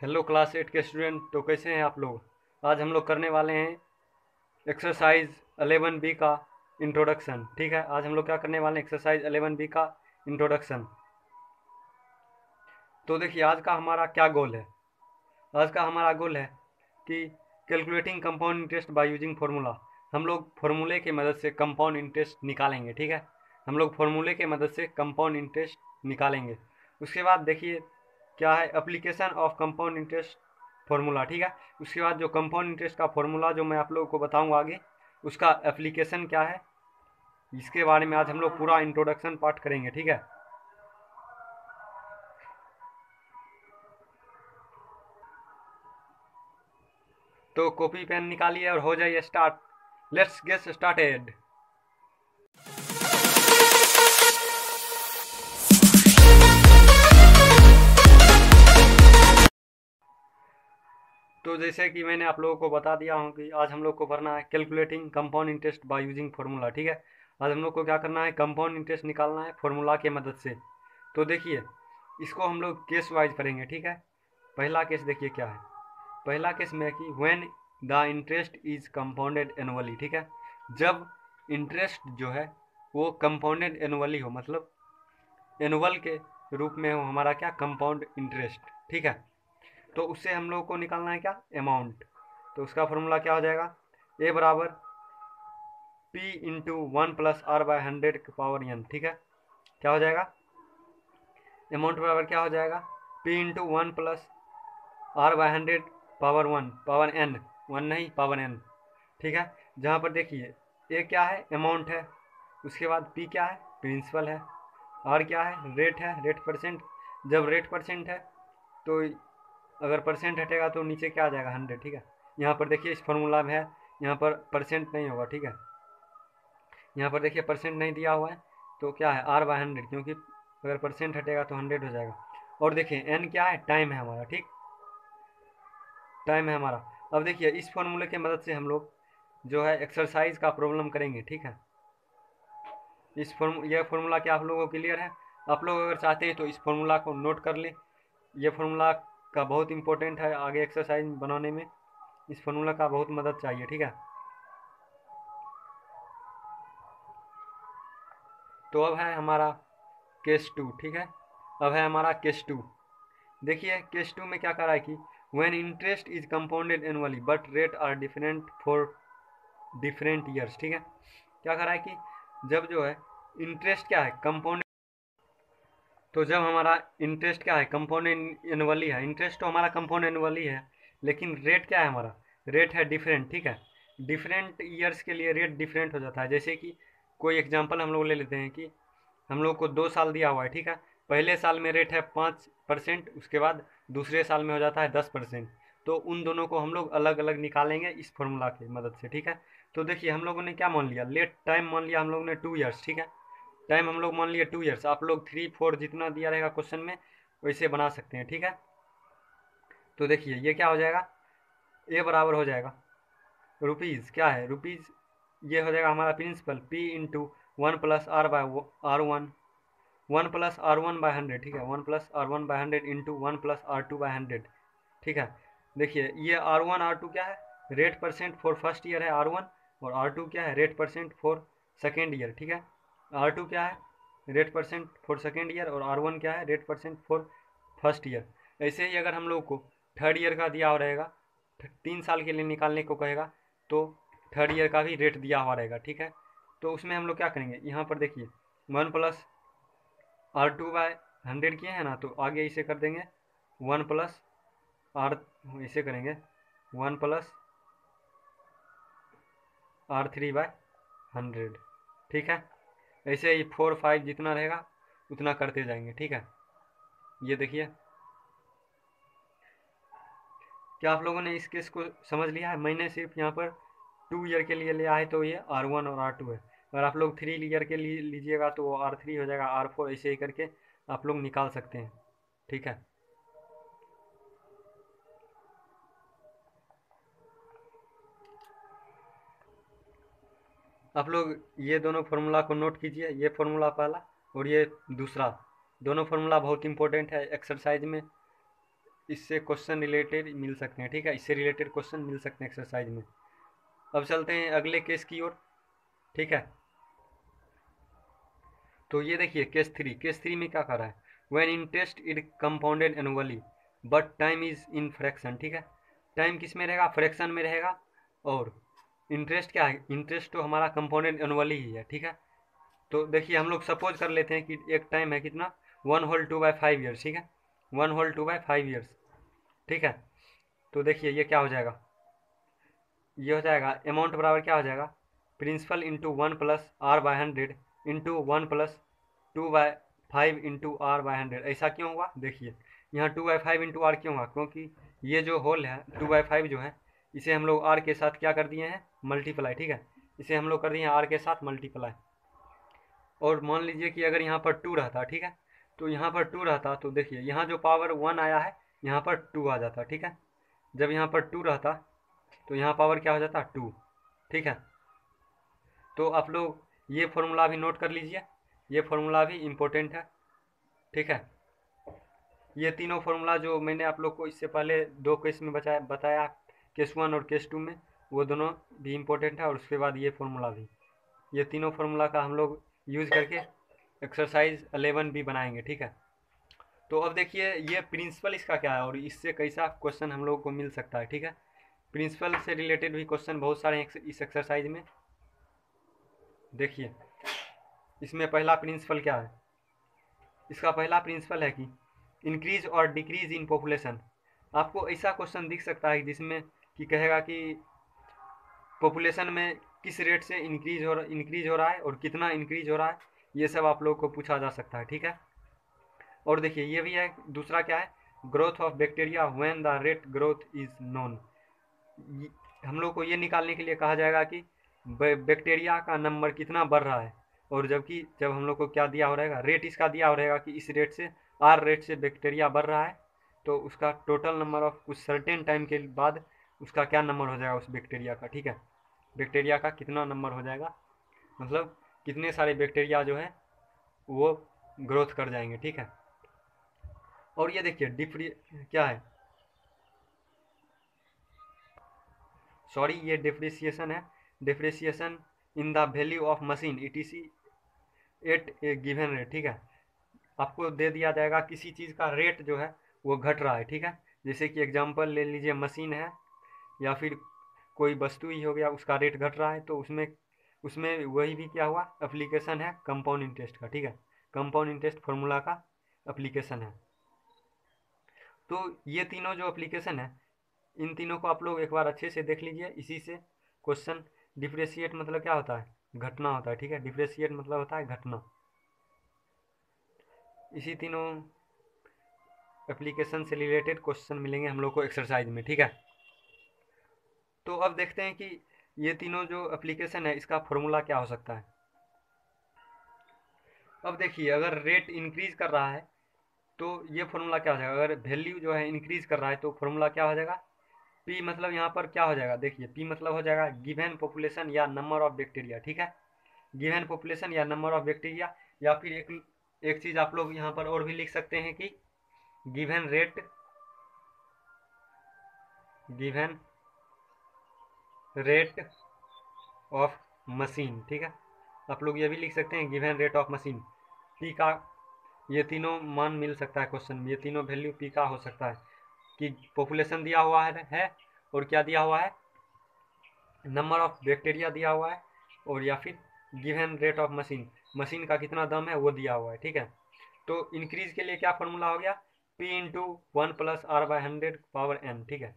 Hello class 8 के student, तो कैसे हैं आप लोग। आज हम लोग करने वाले हैं एक्सरसाइज 11 बी का इंट्रोडक्शन। ठीक है, आज हम लोग क्या करने वाले हैं, एक्सरसाइज 11 बी का इंट्रोडक्शन। तो देखिए आज का हमारा क्या गोल है। आज का हमारा गोल है कि calculating compound interest by using formula. हम लोग फार्मूले की मदद से कंपाउंड इंटरेस्ट निकालेंगे। ठीक है, हम लोग फार्मूले की मदद से कंपाउंड इंटरेस्ट निकालेंगे। उसके बाद देखिए क्या है, application of compound interest formula. ठीक है, उसके बाद जो कंपाउंड इंटरेस्ट का फार्मूला जो मैं आप लोगों को बताऊंगा आगे, उसका एप्लीकेशन क्या है, इसके बारे में आज हम लोग पूरा इंट्रोडक्शन पार्ट करेंगे। ठीक है, तो कॉपी पेन निकालिए और हो जाइए स्टार्ट। Let's get started. तो जैसे कि मैंने आप लोगों को बता दिया हूँ कि आज हम लोग को करना है calculating compound interest by using formula. ठीक है, आज हम लोग को क्या करना है, कंपाउंड इंटरेस्ट निकालना है फार्मूला के मदद से। तो देखिए इसको हम लोग केस वाइज करेंगे। ठीक है, पहला केस देखिए क्या है। पहला केस में कि when the interest is compounded annually. ठीक है, जब इंटरेस्ट जो है वो कंपाउंडेड एनुअली हो, मतलब एनुअल के रूप में हो हमारा क्या, कंपाउंड इंटरेस्ट। ठीक है, तो उससे हम लोग को निकालना है क्या, अमाउंट। तो उसका फॉर्मूला क्या हो जाएगा, ए बराबर पी इंटू 1 + r/100 के पावर एन। ठीक है, क्या हो जाएगा, अमाउंट बराबर क्या हो जाएगा, P into 1 + r/100 power 1 power N, one नहीं पावर एन। ठीक है, जहाँ पर देखिए ए क्या है, अमाउंट है, उसके बाद पी क्या है, प्रिंसिपल है, आर क्या है, रेट है, रेट परसेंट। जब रेट परसेंट है तो अगर परसेंट हटेगा तो नीचे क्या आ जाएगा, 100। ठीक है, यहाँ पर देखिए इस फॉर्मूला में है, यहाँ पर परसेंट नहीं होगा। ठीक है, यहाँ पर देखिए परसेंट नहीं दिया हुआ है, तो क्या है r/100, क्योंकि अगर परसेंट हटेगा तो 100 हो जाएगा। और देखिए n क्या है, टाइम है हमारा। ठीक, टाइम है हमारा। अब देखिए इस फॉर्मूले की मदद से हम लोग जो है एक्सरसाइज का प्रॉब्लम करेंगे। ठीक है, यह फॉर्मूला क्या आप लोगों को क्लियर है। आप लोग अगर चाहते हैं तो इस फॉर्मूला को नोट कर लें, यह फॉर्मूला का बहुत इंपॉर्टेंट है आगे एक्सरसाइज बनाने में, इस फॉर्मूला का बहुत मदद चाहिए। ठीक है, तो अब है हमारा केस 2। ठीक है, अब है हमारा केस 2। देखिए केस 2 में क्या करा है कि when interest is compounded annually but rate are different for different years. ठीक है, क्या करा है कि जब जो है इंटरेस्ट क्या है, कंपाउंड, तो जब हमारा इंटरेस्ट क्या है, कंपाउंड एनुअली है, इंटरेस्ट तो हमारा कंपाउंड एनुअली है, लेकिन रेट क्या है हमारा, रेट है डिफरेंट। ठीक है, डिफरेंट ईयर्स के लिए रेट डिफरेंट हो जाता है। जैसे कि कोई एग्जांपल हम लोग ले लेते हैं कि हम लोग को 2 साल दिया हुआ है। ठीक है, पहले साल में रेट है 5%, उसके बाद दूसरे साल में हो जाता है 10%। तो उन दोनों को हम लोग अलग अलग निकालेंगे इस फॉर्मूला की मदद से। ठीक है, तो देखिए हम लोगों ने क्या मान लिया, लेट टाइम मान लिया हम लोगों ने 2 ईयर्स। ठीक है, टाइम हम लोग मान लिए 2 ईयर्स। आप लोग 3 4 जितना दिया रहेगा क्वेश्चन में वैसे बना सकते हैं। ठीक है, तो देखिए ये क्या हो जाएगा, ए बराबर हो जाएगा रुपीज़, क्या है रुपीज़, ये हो जाएगा हमारा principal P into 1 + r/r1, 1 + r1/100। ठीक है, 1 + r1/100 इंटू 1 + r2/100। ठीक है, देखिए ये r1 r2 क्या है, rate percent for first year है r1, और r2 क्या है, rate percent for second year. ठीक है, r2 क्या है, rate percent for second year, और r1 क्या है, rate percent for first year. ऐसे ही अगर हम लोग को थर्ड ईयर का दिया हुआ रहेगा, 3 साल के लिए निकालने को कहेगा, तो थर्ड ईयर का भी रेट दिया हुआ रहेगा। ठीक है, तो उसमें हम लोग क्या करेंगे, यहाँ पर देखिए 1 + r2/100 किए हैं ना, तो आगे इसे कर देंगे 1 + r, इसे करेंगे 1 + r3/100। ठीक है, ऐसे ही 4 5 जितना रहेगा उतना करते जाएंगे। ठीक है, ये देखिए क्या आप लोगों ने इस केस को समझ लिया है। मैंने सिर्फ यहाँ पर 2 ईयर के लिए लिया है, तो ये r1 और r2 है। अगर आप लोग 3 ईयर के लिए लीजिएगा तो वो r3 हो जाएगा, r4, ऐसे ही करके आप लोग निकाल सकते हैं। ठीक है, आप लोग ये दोनों फार्मूला को नोट कीजिए, ये फार्मूला पहला और ये दूसरा, दोनों फार्मूला बहुत इंपॉर्टेंट है एक्सरसाइज में। इससे क्वेश्चन रिलेटेड मिल सकते हैं, ठीक है, इससे रिलेटेड क्वेश्चन मिल सकते हैं एक्सरसाइज में। अब चलते हैं अगले केस की ओर, ठीक है। तो ये देखिए केस थ्री में क्या कर रहा है, when interest is compounded annually but time is in fraction, ठीक है। टाइम किस में रहेगा, फ्रैक्शन में रहेगा, और इंटरेस्ट क्या है, इंटरेस्ट तो हमारा कंपाउंडेड एनुअली ही है, ठीक है। तो देखिए हम लोग सपोज कर लेते हैं कि एक टाइम है कितना, 1/2/5 ईयर्स, ठीक है, 1/2/5 ईयर्स, ठीक है। तो देखिए ये क्या हो जाएगा, ये हो जाएगा अमाउंट बराबर क्या हो जाएगा, principal into 1+r/100 into 1+2/5 into r/100। ऐसा क्यों हुआ, देखिए यहाँ 2/5 इंटू आर क्यों हुआ, क्योंकि ये जो होल है 2/5 जो है, इसे हम लोग आर के साथ क्या कर दिए हैं, मल्टीप्लाई, ठीक है, इसे हम लोग कर दिए हैं आर के साथ मल्टीप्लाई। और मान लीजिए कि अगर यहाँ पर 2 रहता, ठीक है, तो यहाँ पर 2 रहता, तो देखिए यहाँ जो पावर 1 आया है यहाँ पर 2 आ जाता, ठीक है। जब यहाँ पर 2 रहता तो यहाँ पावर क्या हो जाता, 2, ठीक है। तो आप लोग ये फॉर्मूला भी नोट कर लीजिए, ये फॉर्मूला भी इम्पोर्टेंट है, ठीक है। ये तीनों फार्मूला जो मैंने आप लोग को इससे पहले 2 केस में बताया, केस 1 और केस 2 में, वो दोनों भी इम्पोर्टेंट है, और उसके बाद ये फार्मूला भी, ये तीनों फार्मूला का हम लोग यूज़ करके एक्सरसाइज 11 भी बनाएंगे, ठीक है। तो अब देखिए ये प्रिंसिपल इसका क्या है और इससे कैसा क्वेश्चन हम लोग को मिल सकता है, ठीक है। प्रिंसिपल से रिलेटेड भी क्वेश्चन बहुत सारे हैं इस एक्सरसाइज में। देखिए इसमें पहला प्रिंसिपल क्या है, इसका पहला प्रिंसिपल है कि इंक्रीज और डिक्रीज इन पॉपुलेशन। आपको ऐसा क्वेश्चन दिख सकता है जिसमें कि कहेगा कि पॉपुलेशन में किस रेट से इंक्रीज हो रहा है और कितना इंक्रीज हो रहा है, ये सब आप लोग को पूछा जा सकता है, ठीक है। और देखिए ये भी है, दूसरा क्या है, growth of bacteria when the rate growth is known. हम लोग को ये निकालने के लिए कहा जाएगा कि बैक्टीरिया का नंबर कितना बढ़ रहा है, और जबकि जब हम लोग को क्या दिया हो रहेगा, रेट इसका दिया हो रहेगा कि इस रेट से आर रेट से बैक्टीरिया बढ़ रहा है, तो उसका टोटल नंबर ऑफ कुछ सर्टेन टाइम के बाद उसका क्या नंबर हो जाएगा उस बैक्टीरिया का, ठीक है, बैक्टीरिया का कितना नंबर हो जाएगा, मतलब कितने सारे बैक्टीरिया जो है वो ग्रोथ कर जाएंगे, ठीक है। और ये देखिए क्या है, सॉरी ये डिप्रिसिएशन है, depreciation in the value of machine ETC at a given rate, ठीक है। आपको दे दिया जाएगा किसी चीज़ का रेट जो है वो घट रहा है, ठीक है। जैसे कि एग्जांपल ले लीजिए मशीन है या फिर कोई वस्तु ही हो गया, उसका रेट घट रहा है, तो उसमें उसमें वही भी क्या हुआ, एप्लीकेशन है कंपाउंड इंटरेस्ट का, ठीक है, कंपाउंड इंटरेस्ट फार्मूला का एप्लीकेशन है। तो ये तीनों जो एप्लीकेशन है, इन तीनों को आप लोग एक बार अच्छे से देख लीजिए। इसी से क्वेश्चन, डिप्रेशिएट मतलब क्या होता है, घटना होता है, ठीक है, डिप्रेशिएट मतलब होता है घटना। इसी तीनों एप्लीकेशन से रिलेटेड क्वेश्चन मिलेंगे हम लोग को एक्सरसाइज में, ठीक है। तो अब देखते हैं कि ये तीनों जो एप्लीकेशन है इसका फॉर्मूला क्या हो सकता है। अब देखिए अगर रेट इंक्रीज कर रहा है तो ये फॉर्मूला क्या हो जाएगा, अगर वैल्यू जो है इंक्रीज कर रहा है तो फॉर्मूला क्या हो जाएगा, पी मतलब यहाँ पर क्या हो जाएगा, देखिए पी मतलब हो जाएगा गिवन पॉपुलेशन या नंबर ऑफ बैक्टीरिया, ठीक है, गिवन पॉपुलेशन या नंबर ऑफ बैक्टीरिया। या फिर एक चीज़ आप लोग यहाँ पर और भी लिख सकते हैं कि गिवन रेट ऑफ मशीन, ठीक है, आप लोग ये भी लिख सकते हैं given rate of machine. P का ये तीनों मान मिल सकता है क्वेश्चन में, ये तीनों वैल्यू पी का हो सकता है कि पॉपुलेशन दिया हुआ है और क्या दिया हुआ है, नंबर ऑफ बैक्टीरिया दिया हुआ है, और या फिर गिवन रेट ऑफ मशीन का कितना दम है वो दिया हुआ है, ठीक है। तो इंक्रीज के लिए क्या फॉर्मूला हो गया, P into 1+r/100 power n, ठीक है,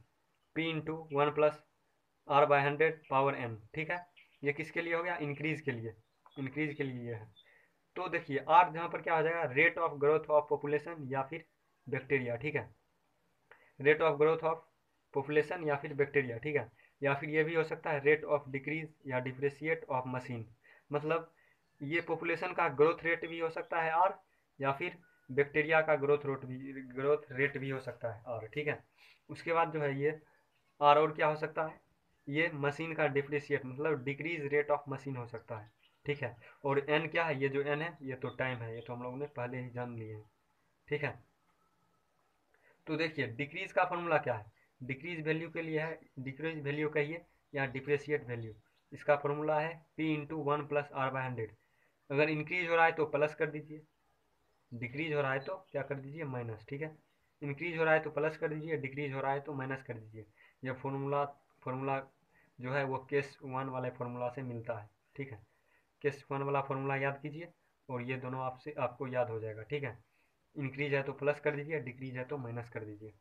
P into 1+r/100 power n, ठीक है। ये किसके लिए हो गया, इंक्रीज के लिए, इंक्रीज के लिए ये है। तो देखिए आर जहाँ पर क्या हो जाएगा, rate of growth of population या फिर बैक्टीरिया, ठीक है, rate of growth of population या फिर बैक्टीरिया, ठीक है। या फिर ये भी हो सकता है रेट ऑफ डिक्रीज या डिप्रेशिएट ऑफ मशीन, मतलब ये पॉपुलेशन का ग्रोथ रेट भी हो सकता है आर, या फिर बैक्टीरिया का ग्रोथ रेट भी हो सकता है आर, ठीक है। उसके बाद जो है ये आर और क्या हो सकता है, ये मशीन का डिप्रेशिएट मतलब डिक्रीज रेट ऑफ मशीन हो सकता है, ठीक है। और एन क्या है, ये जो एन है ये तो टाइम है, ये तो हम लोगों ने पहले ही जान लिए हैं, ठीक है। तो देखिए डिक्रीज का फॉर्मूला क्या है, डिक्रीज वैल्यू के लिए है, डिक्रीज वैल्यू कहिए या डिप्रेशिएट वैल्यू, इसका फॉर्मूला है P इंटू 1+R/100। अगर इंक्रीज हो रहा है तो प्लस कर दीजिए, डिक्रीज हो रहा है तो क्या कर दीजिए माइनस, ठीक है। इंक्रीज हो रहा है तो प्लस कर दीजिए, डिक्रीज हो रहा है तो माइनस कर दीजिए। यह फॉर्मूला जो है वो केस 1 वाले फॉर्मूला से मिलता है, ठीक है। केस 1 वाला फॉर्मूला याद कीजिए और ये दोनों आपको याद हो जाएगा, ठीक है। इंक्रीज है तो प्लस कर दीजिए, डिक्रीज है तो माइनस कर दीजिए,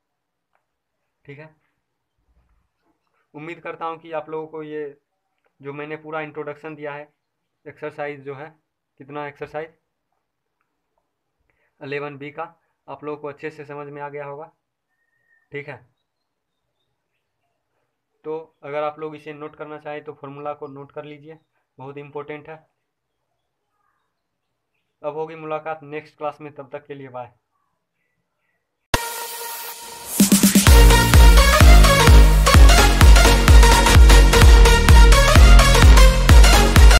ठीक है। उम्मीद करता हूँ कि आप लोगों को ये जो मैंने पूरा इंट्रोडक्शन दिया है, एक्सरसाइज जो है, कितना एक्सरसाइज 11B का, आप लोगों को अच्छे से समझ में आ गया होगा, ठीक है। तो अगर आप लोग इसे नोट करना चाहें तो फॉर्मूला को नोट कर लीजिए, बहुत इंपॉर्टेंट है। अब होगी मुलाकात नेक्स्ट क्लास में, तब तक के लिए बाय।